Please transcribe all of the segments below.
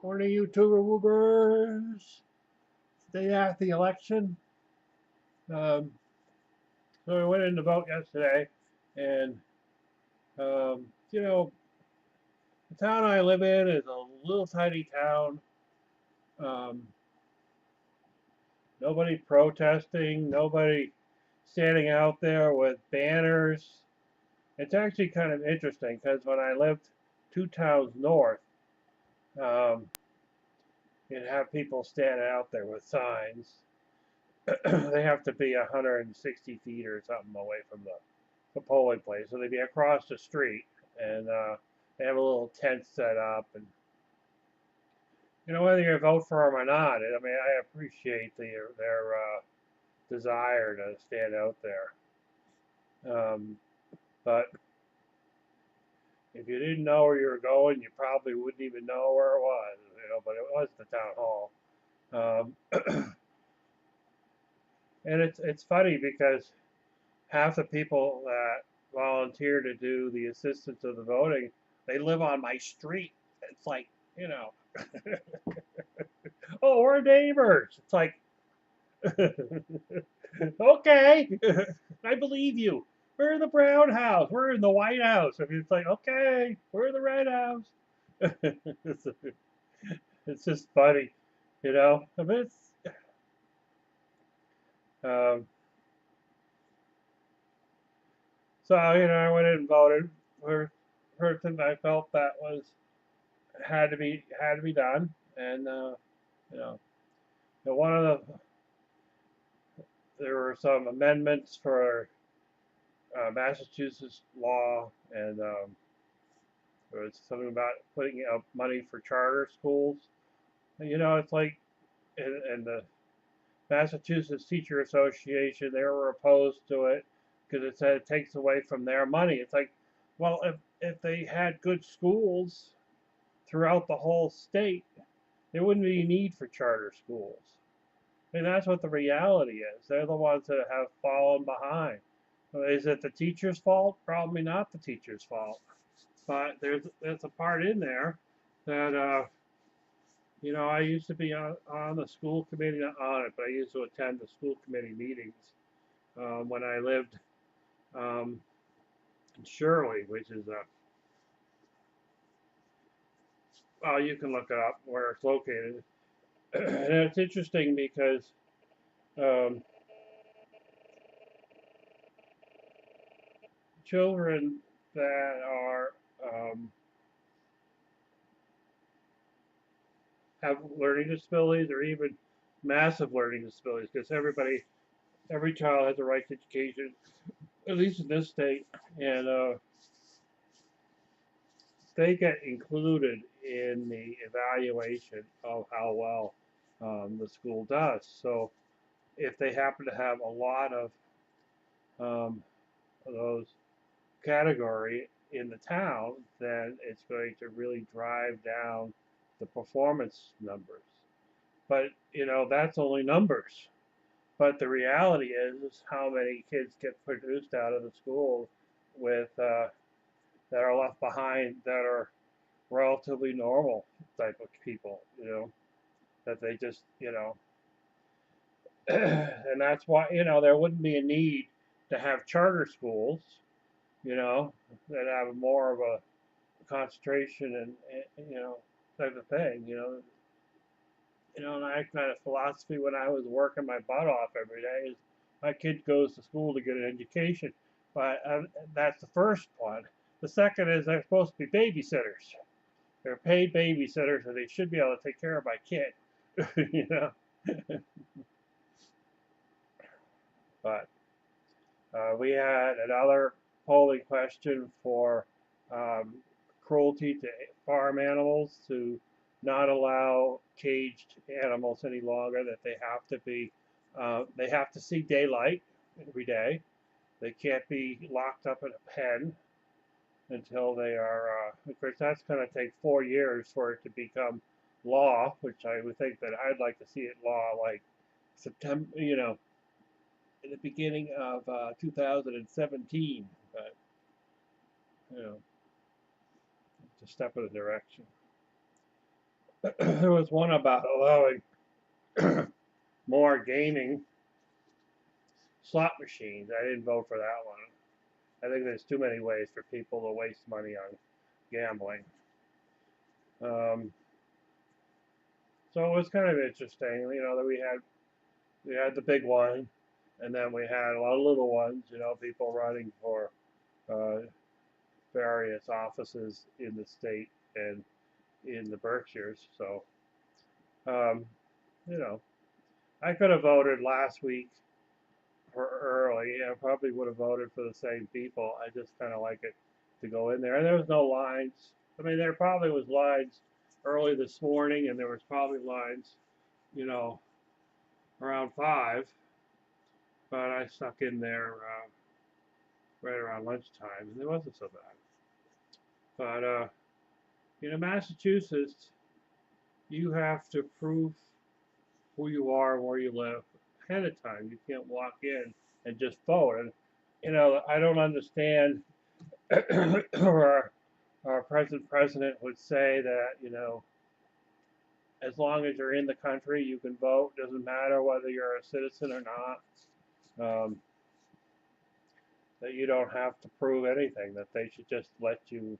Morning, YouTuber Woobers. Day after the election. Um, so I went in to vote yesterday, and you know, the town I live in is a little tiny town. Um, Nobody protesting, nobody standing out there with banners. It's actually kind of interesting because when I lived 2 towns north, um, you'd have people standing out there with signs. They have to be 160 feet or something away from the polling place, so they'd be across the street, and they have a little tent set up, and whether you vote for them or not, I mean, I appreciate their desire to stand out there. But if you didn't know where you were going, you probably wouldn't even know where it was, but it was the town hall. And it's funny because half the people that volunteer to do the assistance of the voting, they live on my street. It's like, you know, oh, we're neighbors. It's like, okay, I believe you. We're in the Brown House. We're in the White House. I mean, it's like, okay, we're in the Red House. it's, it's just funny, I mean, um, so I went in and voted for person I felt that was had to be done, and you know, one of there were some amendments for Massachusetts law, and there was something about putting up money for charter schools. And, it's like in the Massachusetts Teacher Association, they were opposed to it because it said it takes away from their money. It's like, well, if they had good schools throughout the whole state, there wouldn't be a need for charter schools. And that's what the reality is. They're the ones that have fallen behind. Is it the teacher's fault? Probably not the teacher's fault. But there's a part in there that I used to be on the school committee, not on it, but I used to attend the school committee meetings when I lived um, in Shirley, which is well, you can look it up where it's located. And it's interesting because um, children that are have learning disabilities or even massive learning disabilities, because every child has a right to education, at least in this state, and they get included in the evaluation of how well the school does. So if they happen to have a lot um, of those category in the town, then it's going to really drive down the performance numbers. But that's only numbers. But the reality is how many kids get produced out of the schools with that are left behind that are relatively normal type of people, that they just, and that's why, there wouldn't be a need to have charter schools, that have more of a concentration and type of thing, and I kind of philosophy when I was working my butt off every day is my kid goes to school to get an education, but that's the first one. The second is they're supposed to be babysitters. They're paid babysitters, and they should be able to take care of my kid, you know. But we had another polling question for um, cruelty to farm animals, to not allow caged animals any longer. That they have to see daylight every day. They can't be locked up in a pen until they are. Of course, that's going to take 4 years for it to become law, which I would think that I'd like to see it law like September, in the beginning of 2017. But you know, it's a step in the direction. There was one about allowing more gaming slot machines. I didn't vote for that one. I think there's too many ways for people to waste money on gambling. Um, so it was kind of interesting, that we had the big one, and then we had a lot of little ones. People running for uh, various offices in the state and in the Berkshires. So, um, you know, I could have voted last week for early. I probably would have voted for the same people. I just kind of like it to go in there. And there was no lines. I mean, there probably was lines early this morning, and there was probably lines, you know, around 5. But I stuck in there right around lunchtime, and it wasn't so bad. But Massachusetts, you have to prove who you are and where you live ahead of time. You can't walk in and just vote. And I don't understand. our present president would say that as long as you're in the country, you can vote. Doesn't matter whether you're a citizen or not. That you don't have to prove anything. That they should just let you.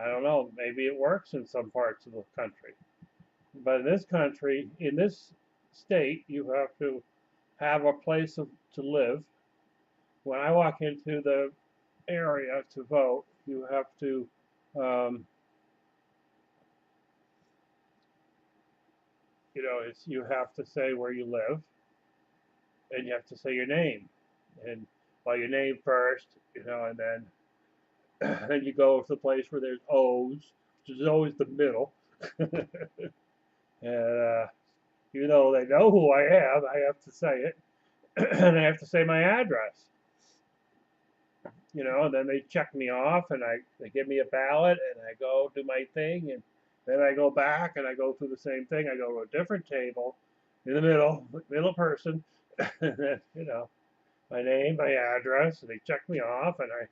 I don't know. Maybe it works in some parts of the country, but in this country, in this state, you have to have a place to live. When I walk into the area to vote, you have to um, you have to say where you live, and you have to say your name, and your name first, and then then you go to the place where there's O's, which is always the middle, and even though they know who I have to say it, and I have to say my address. And then they check me off, and they give me a ballot, and I go do my thing, and then I go back and I go through the same thing. I go to a different table in the middle person, and then, my name, my address, and they check me off, and I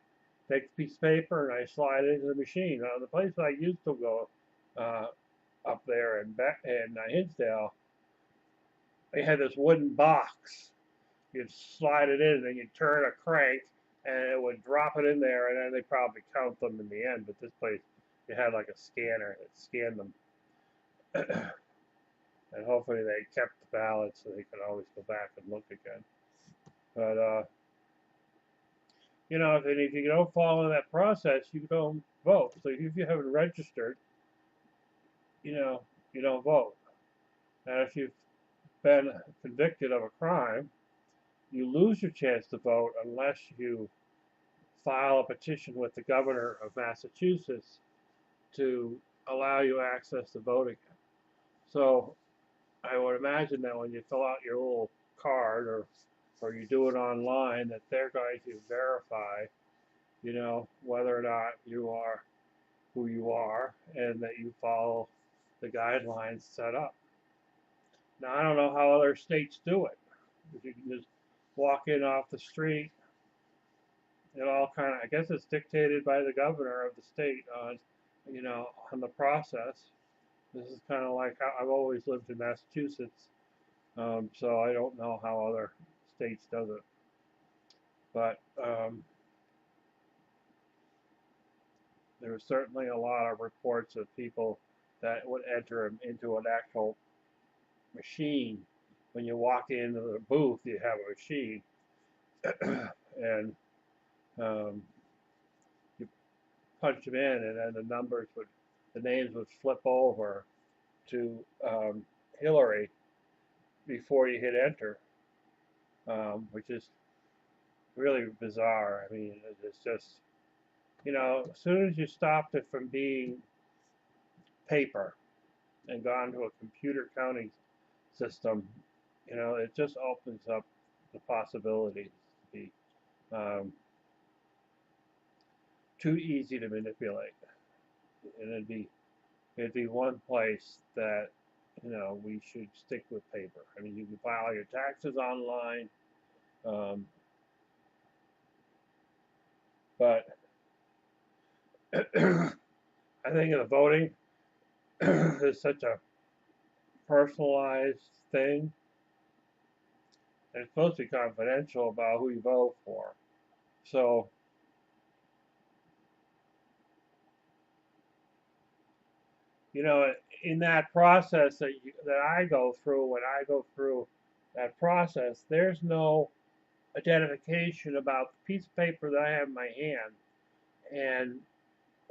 take the piece of paper and I slide it into the machine. The place I used to go uh, up there in Hinsdale, they had this wooden box. You'd slide it in, and then you'd turn a crank, and it would drop it in there, and then they probably count them in the end. But this place, you had like a scanner that scanned them, and hopefully they kept the ballots so they could always go back and look again. But if you don't follow that process, you don't vote. So if you haven't registered, you don't vote. And if you've been convicted of a crime, you lose your chance to vote unless you file a petition with the governor of Massachusetts to allow you access to voting. So I would imagine that when you fill out your little card or you do it online, that they're going to verify, whether or not you are who you are and that you follow the guidelines set up. Now, I don't know how other states do it. If you can just walk in off the street, I guess it's dictated by the governor of the state on the process. This is kind of like how I've always lived in Massachusetts, so I don't know how other states does it. But there was certainly a lot of reports of people that would enter into an actual machine. When you walk into the booth, you have a machine, and um, you punch them in, and then the names would flip over to Hillary before you hit enter, which is really bizarre. I mean, it's just, as soon as you stopped it from being paper and gone to a computer counting system, it just opens up the possibilities to be um, too easy to manipulate. And it'd be one place that we should stick with paper. I mean, you can file your taxes online, um, but I think in the voting, is such a personalized thing. And it's supposed to be confidential about who you vote for. So, you know, in that process that I go through, when I go through that process, there's no identification about the piece of paper that I have in my hand and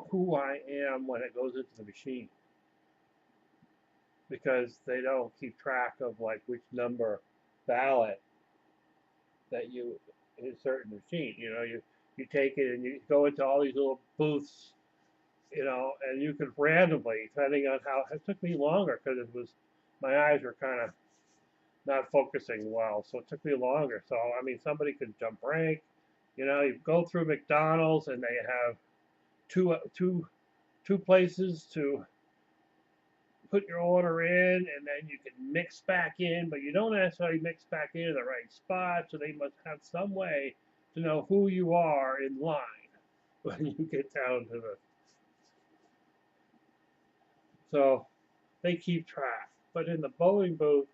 who I am when it goes into the machine, because they don't keep track of like which number ballot that you insert in the machine. You know, you take it and you go into all these little booths, you know, and you could randomly, depending on how it took me longer because it was my eyes were kind of not focusing well, so it took me longer. So I mean, somebody could jump rank. You know, you go through McDonald's and they have two places to put your order in, and then you can mix back in, but you don't necessarily mix back in the right spot, so they must have some way to know who you are in line when you get down to the. So they keep track. But in the voting booth,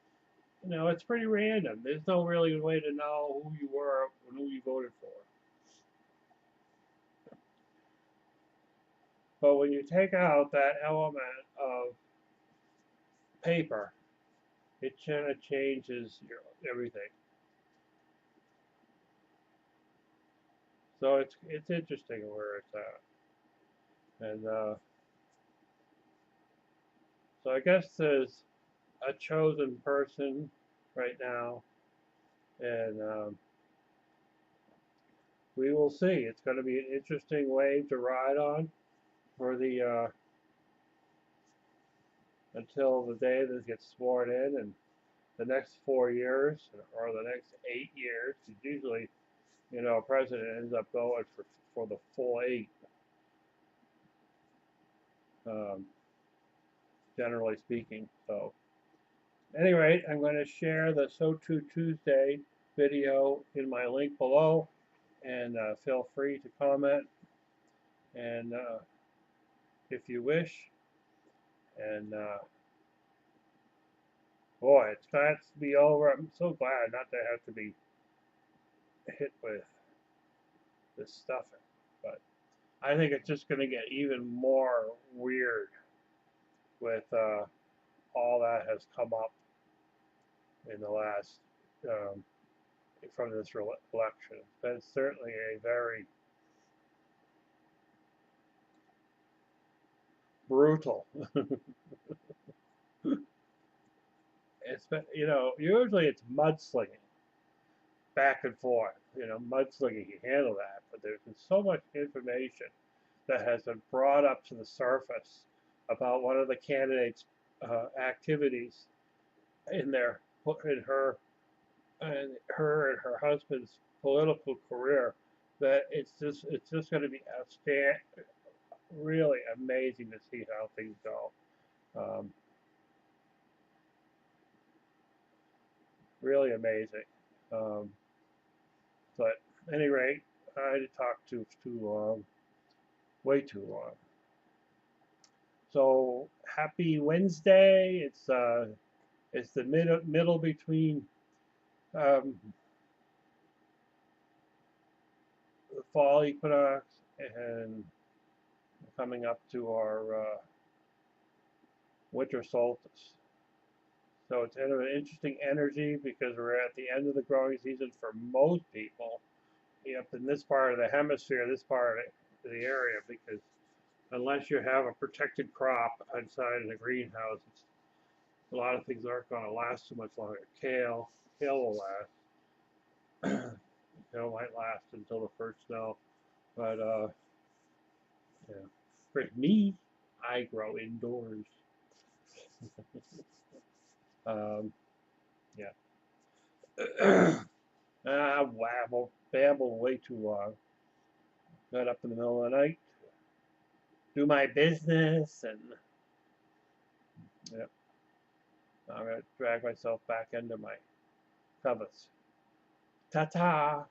you know, it's pretty random. There's no really way to know who you were and who you voted for. But when you take out that element of paper, it kind of changes your everything. So it's interesting where it's at. And so I guess there's a chosen person right now, and we will see. It's going to be an interesting wave to ride on for the until the day that gets sworn in, and the next 4 years or the next 8 years. Usually, you know, a president ends up going for the full 8, um, generally speaking. So, at any rate, I'm going to share the SOTU Tuesday video in my link below, and feel free to comment and if you wish. And boy, it's got to be over. I'm so glad not to have to be hit with this stuff. But I think it's just going to get even more weird with all that has come up in the last from this election. It's been certainly a very brutal. It's been, you know, usually it's mudslinging back and forth. You know, mudslinging, you handle that, but there's been so much information that has been brought up to the surface about one of the candidates' activities in their in her and her husband's political career, that it's just going to be outstanding, really amazing to see how things go. Um, really amazing. Um, but at any rate, I talked too long, way too long. So happy Wednesday. It's the middle between um, the fall equinox and coming up to our winter solstice. So it's kind of an interesting energy because we're at the end of the growing season for most people up in this part of the hemisphere, this part of the area, because unless you have a protected crop outside in a greenhouse, a lot of things aren't going to last too much longer. Kale will last. Kale might last until the first snow, but yeah. For me, I grow indoors. Um, yeah. I babble way too long. Got up in the middle of the night, do my business, and yeah, I'm gonna drag myself back into my covers. Ta ta.